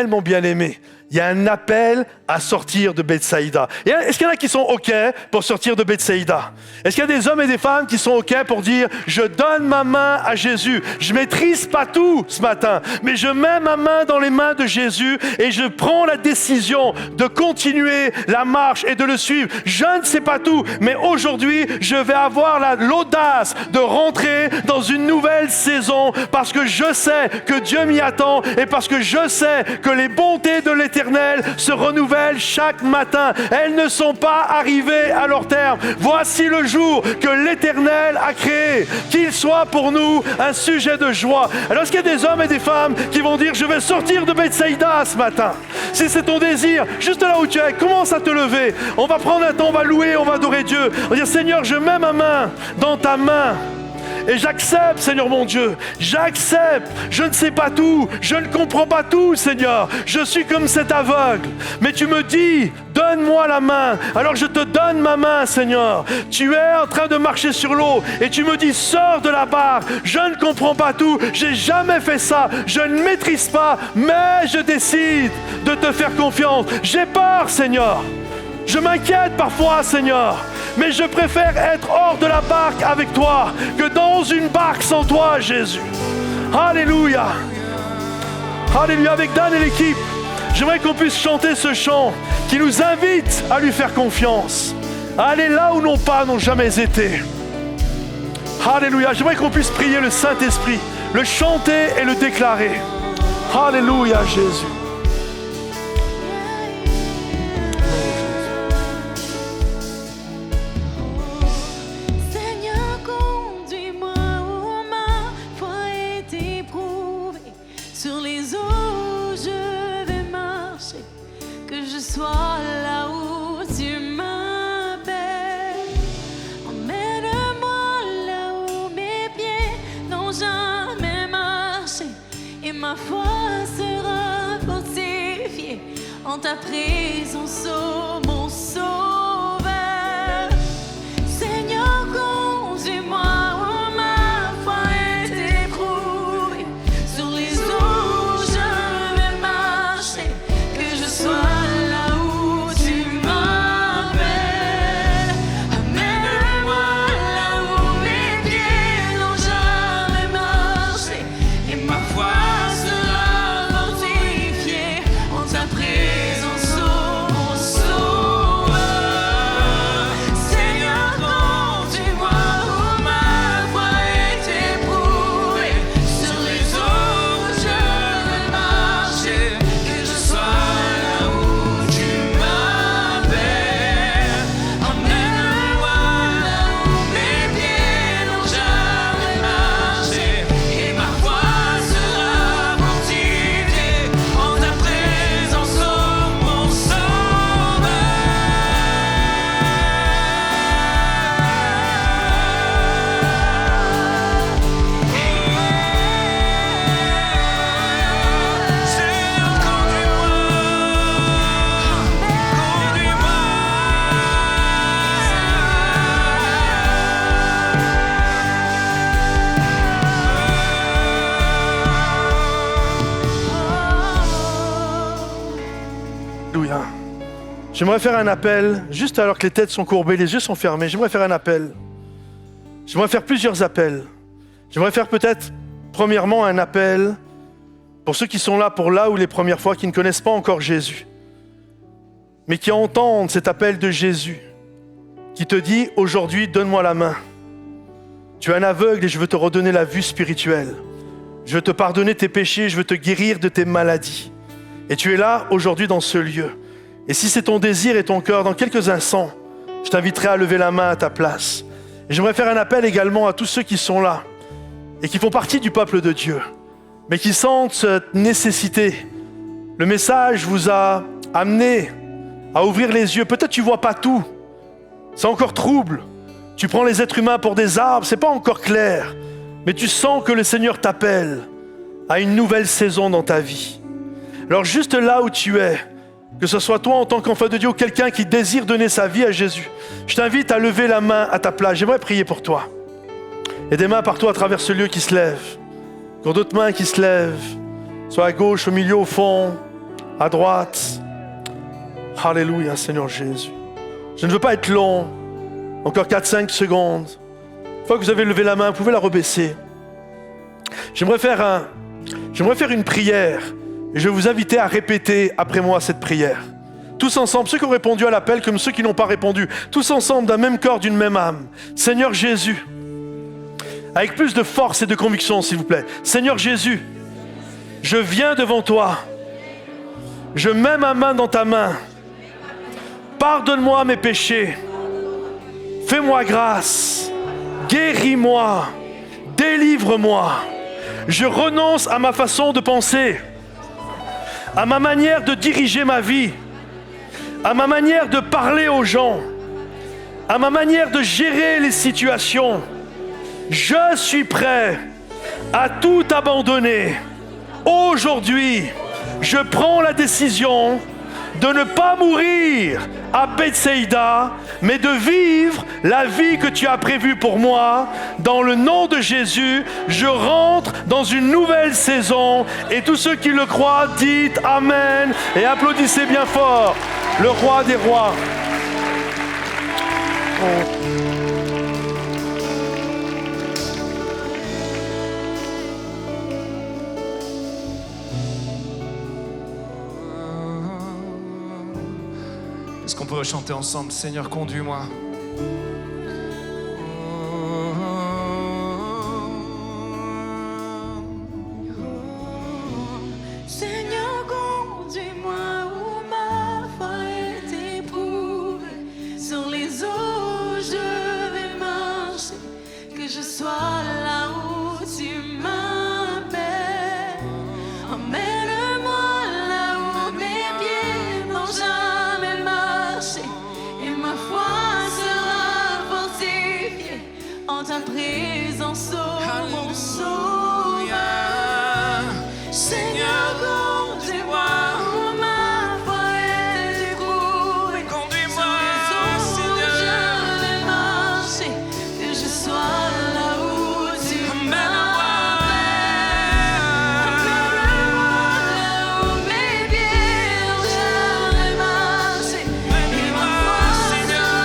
mon bien-aimé. Il y a un appel à sortir de Bethsaïda. Est-ce qu'il y en a qui sont OK pour sortir de Bethsaïda? Est-ce qu'il y a des hommes et des femmes qui sont OK pour dire « Je donne ma main à Jésus. Je ne maîtrise pas tout ce matin, mais je mets ma main dans les mains de Jésus et je prends la décision de continuer la marche et de le suivre. Je ne sais pas tout, mais aujourd'hui, je vais avoir l'audace de rentrer dans une nouvelle saison parce que je sais que Dieu m'y attend et parce que je sais que les bontés de l'Éternel se renouvellent chaque matin. Elles ne sont pas arrivées à leur terme. Voici le jour que l'Éternel a créé. Qu'il soit pour nous un sujet de joie. Alors, est-ce qu'il y a des hommes et des femmes qui vont dire « Je vais sortir de Bethsaïda ce matin ». Si c'est ton désir, juste là où tu es, commence à te lever. On va prendre un temps, on va louer, on va adorer Dieu. On va dire « Seigneur, je mets ma main dans ta main. » Et j'accepte, Seigneur mon Dieu, j'accepte. Je ne sais pas tout, je ne comprends pas tout, Seigneur. Je suis comme cet aveugle. Mais tu me dis, donne-moi la main. Alors je te donne ma main, Seigneur. Tu es en train de marcher sur l'eau et tu me dis, sors de la barque. Je ne comprends pas tout, j'ai jamais fait ça. Je ne maîtrise pas, mais je décide de te faire confiance. J'ai peur, Seigneur. Je m'inquiète parfois, Seigneur, mais je préfère être hors de la barque avec toi que dans une barque sans toi, Jésus. Alléluia. Alléluia. Avec Dan et l'équipe, J'aimerais qu'on puisse chanter ce chant qui nous invite à lui faire confiance, à aller là où nos pas n'ont jamais été. Alléluia. J'aimerais qu'on puisse prier le Saint-Esprit, le chanter et le déclarer. Alléluia, Jésus. Ma foi sera fortifiée en ta présence, ô mon Sauveur. Seigneur, conduis-moi où ma foi est éprouvée. Sur les eaux je vais marcher, que je sois là où tu m'appelles. Amène-moi là où mes pieds n'ont jamais marché, et ma foi J'aimerais faire un appel, juste alors que les têtes sont courbées, les yeux sont fermés. J'aimerais faire un appel. J'aimerais faire plusieurs appels. J'aimerais faire peut-être, premièrement, un appel pour ceux qui sont là pour là ou les premières fois, qui ne connaissent pas encore Jésus, mais qui entendent cet appel de Jésus, qui te dit « Aujourd'hui, donne-moi la main. Tu es un aveugle et je veux te redonner la vue spirituelle. Je veux te pardonner tes péchés, je veux te guérir de tes maladies. » Et tu es là aujourd'hui dans ce lieu. Et si c'est ton désir et ton cœur, dans quelques instants, je t'inviterai à lever la main à ta place. Et j'aimerais faire un appel également à tous ceux qui sont là et qui font partie du peuple de Dieu, mais qui sentent cette nécessité. Le message vous a amené à ouvrir les yeux. Peut-être tu ne vois pas tout. C'est encore trouble. Tu prends les êtres humains pour des arbres, ce n'est pas encore clair. Mais tu sens que le Seigneur t'appelle à une nouvelle saison dans ta vie. Alors juste là où tu es, que ce soit toi en tant qu'enfant de Dieu ou quelqu'un qui désire donner sa vie à Jésus, je t'invite à lever la main à ta place. J'aimerais prier pour toi. Et des mains partout à travers ce lieu qui se lèvent. Encore d'autres mains qui se lèvent, soit à gauche, au milieu, au fond, à droite. Alléluia, Seigneur Jésus. Je ne veux pas être long. Encore 4-5 secondes. Une fois que vous avez levé la main, vous pouvez la rebaisser. J'aimerais faire une prière. Et je vais vous inviter à répéter après moi cette prière. Tous ensemble, ceux qui ont répondu à l'appel comme ceux qui n'ont pas répondu. Tous ensemble, d'un même corps, d'une même âme. Seigneur Jésus, avec plus de force et de conviction, s'il vous plaît. Seigneur Jésus, je viens devant toi. Je mets ma main dans ta main. Pardonne-moi mes péchés. Fais-moi grâce. Guéris-moi. Délivre-moi. Je renonce à ma façon de penser, à ma manière de diriger ma vie, à ma manière de parler aux gens, à ma manière de gérer les situations. Je suis prêt à tout abandonner. Aujourd'hui, je prends la décision de ne pas mourir à Bethsaïda, mais de vivre la vie que tu as prévue pour moi. Dans le nom de Jésus, je rentre dans une nouvelle saison. Et tous ceux qui le croient, dites Amen et applaudissez bien fort le roi des rois. qu'on pourrait chanter ensemble? Seigneur, conduis-moi. Seigneur, conduis-moi où ma foi est éprouvée. Sur les eaux, je vais marcher. Que je sois là où tu m'appelles. Emmène-moi là où mes pieds n'ont jamais marché. Et ma foi sera fortifiée en ta présence, oh mon sauveur. Seigneur, conduis-moi où ma foi est éprouvée. Conduis-moi, Sur les eaux, Seigneur. je vais marcher. Que je sois là où tu m'appelles. Emmène-moi là où mes pieds n'ont jamais marché. Et ma foi sera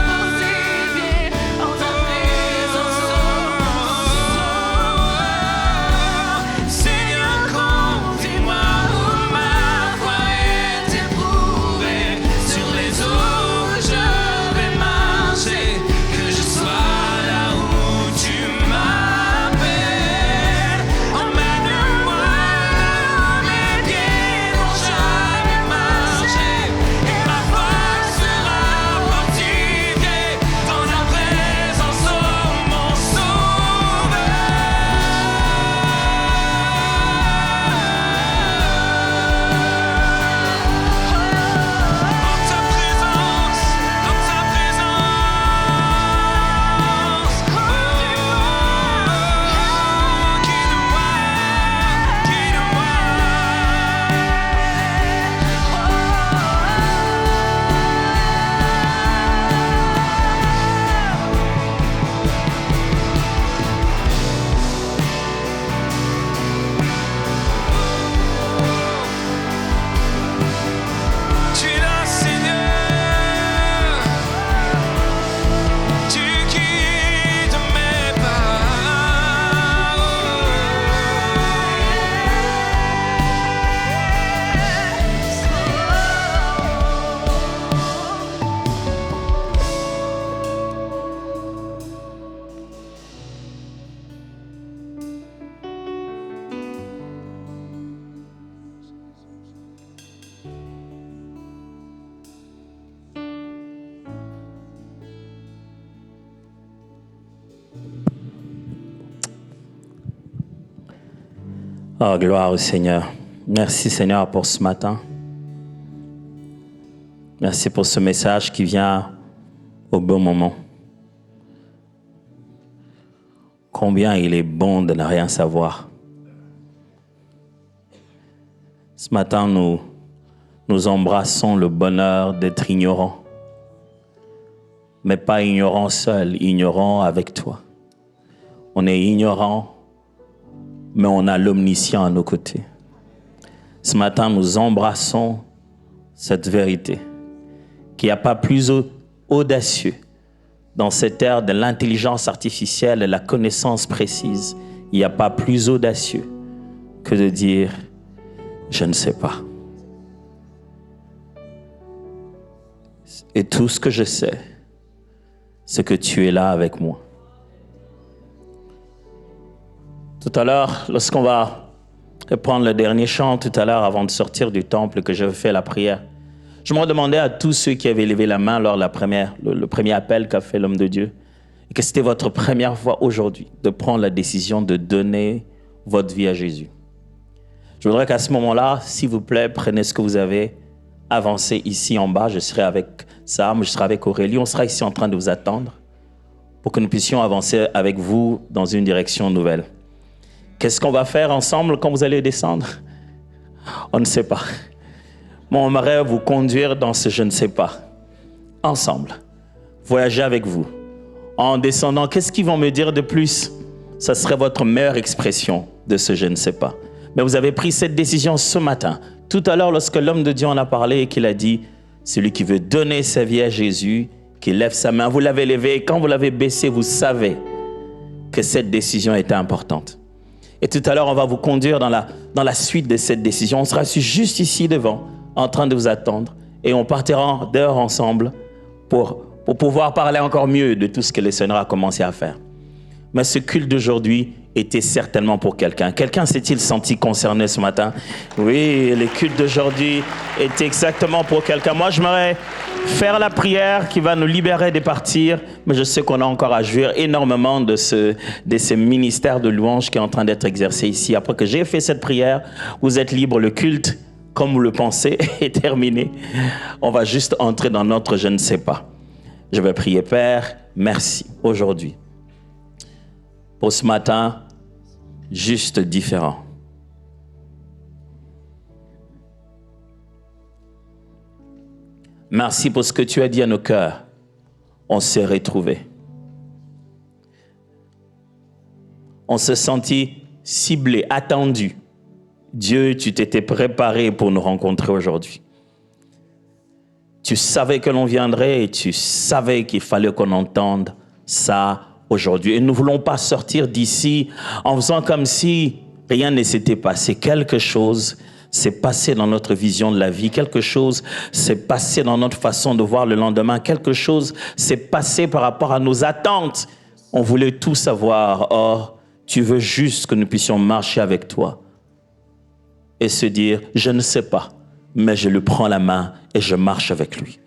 fortifiée en ta présence, oh mon sauveur. Seigneur, conduis-moi où ma foi est éprouvée. Sur les eaux, je vais marcher. Que je sois là où tu m'appelles. Emmène-moi là où mes pieds n'ont jamais marché. Et ma foi sera fortifiée dans ta présence, oh mon Tu es là, Seigneur. Tu guides mes Oh, gloire au Seigneur. Merci Seigneur pour ce matin. Merci pour ce message qui vient au bon moment. Combien il est bon de ne rien savoir. Ce matin, nous embrassons le bonheur d'être ignorants. Mais pas ignorants seuls, ignorants avec toi. On est ignorants, mais on a l'omniscient à nos côtés. Ce matin, nous embrassons cette vérité, qu'il n'y a pas plus audacieux dans cette ère de l'intelligence artificielle et la connaissance précise. Il n'y a pas plus audacieux que de dire « je ne sais pas ». Et tout ce que je sais, c'est que tu es là avec moi. Tout à l'heure, lorsqu'on va reprendre le dernier chant, tout à l'heure, avant de sortir du temple, que j'avais fait la prière, je me demandais à tous ceux qui avaient levé la main lors de le premier appel qu'a fait l'homme de Dieu, et que c'était votre première fois aujourd'hui de prendre la décision de donner votre vie à Jésus. Je voudrais qu'à ce moment-là, s'il vous plaît, prenez ce que vous avez, avancez ici en bas. Je serai avec Sam, je serai avec Aurélie. On sera ici en train de vous attendre pour que nous puissions avancer avec vous dans une direction nouvelle. Qu'est-ce qu'on va faire ensemble quand vous allez descendre? On ne sait pas. Mais on aimerait vous conduire dans ce je ne sais pas. Ensemble. Voyager avec vous. En descendant, qu'est-ce qu'ils vont me dire de plus? Ça serait votre meilleure expression de ce je ne sais pas. Mais vous avez pris cette décision ce matin. Tout à l'heure, lorsque l'homme de Dieu en a parlé et qu'il a dit, celui qui veut donner sa vie à Jésus, qui lève sa main, vous l'avez levée et quand vous l'avez baissée, vous savez que cette décision était importante. Et tout à l'heure, on va vous conduire dans la suite de cette décision. On sera juste ici devant, en train de vous attendre. et on partira dehors ensemble pour pouvoir parler encore mieux de tout ce que le Seigneur a commencé à faire. Mais ce culte d'aujourd'hui était certainement pour quelqu'un. Quelqu'un s'est-il senti concerné ce matin? Oui, le culte d'aujourd'hui était exactement pour quelqu'un. Moi, j'aimerais faire la prière qui va nous libérer de partir, mais je sais qu'on a encore à jouir énormément de ce ministère de louange qui est en train d'être exercé ici. Après que j'ai fait cette prière, vous êtes libres, le culte, comme vous le pensez, est terminé. On va juste entrer dans notre je ne sais pas. Je vais prier, Père, merci aujourd'hui pour ce matin juste différent. Merci pour ce que tu as dit à nos cœurs. On s'est retrouvés. On s'est senti ciblés, attendus. Dieu, tu t'étais préparé pour nous rencontrer aujourd'hui. Tu savais que l'on viendrait et tu savais qu'il fallait qu'on entende ça aujourd'hui. Et nous ne voulons pas sortir d'ici en faisant comme si rien ne s'était passé. Quelque chose s'est passé dans notre vision de la vie. Quelque chose s'est passé dans notre façon de voir le lendemain. Quelque chose s'est passé par rapport à nos attentes. On voulait tout savoir. Or, tu veux juste que nous puissions marcher avec toi et se dire, je ne sais pas, mais je lui prends la main et je marche avec lui.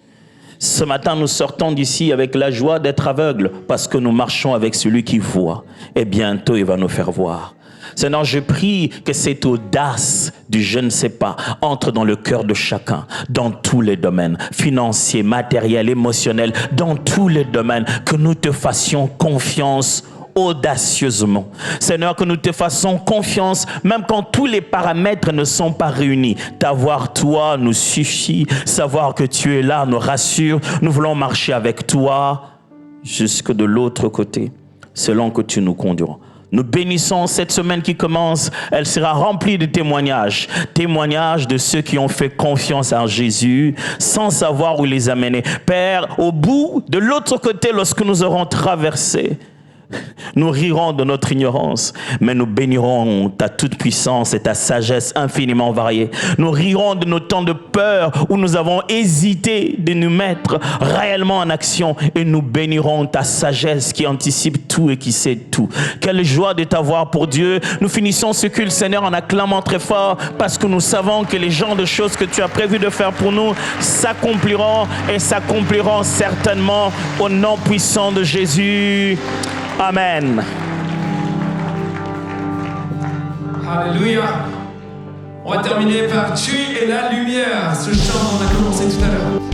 Ce matin, nous sortons d'ici avec la joie d'être aveugles parce que nous marchons avec celui qui voit. Et bientôt, il va nous faire voir. Seigneur, je prie que cette audace du je ne sais pas entre dans le cœur de chacun, dans tous les domaines, financiers, matériels, émotionnels, dans tous les domaines, que nous te fassions confiance audacieusement. Seigneur, que nous te fassions confiance, même quand tous les paramètres ne sont pas réunis. T'avoir toi nous suffit. Savoir que tu es là nous rassure. Nous voulons marcher avec toi jusque de l'autre côté, selon que tu nous conduiras. Nous bénissons cette semaine qui commence. Elle sera remplie de témoignages. Témoignages de ceux qui ont fait confiance en Jésus sans savoir où les amener. Père, au bout, de l'autre côté, lorsque nous aurons traversé, nous rirons de notre ignorance, mais nous bénirons ta toute-puissance et ta sagesse infiniment variée. Nous rirons de nos temps de peur où nous avons hésité de nous mettre réellement en action et nous bénirons ta sagesse qui anticipe tout et qui sait tout. Quelle joie de t'avoir pour Dieu. Nous finissons ce culte, Seigneur, en acclamant très fort parce que nous savons que les genres de choses que tu as prévu de faire pour nous s'accompliront et s'accompliront certainement au nom puissant de Jésus. Amen. Alléluia. On va terminer par Tu es la lumière. Ce chant, on a commencé tout à l'heure.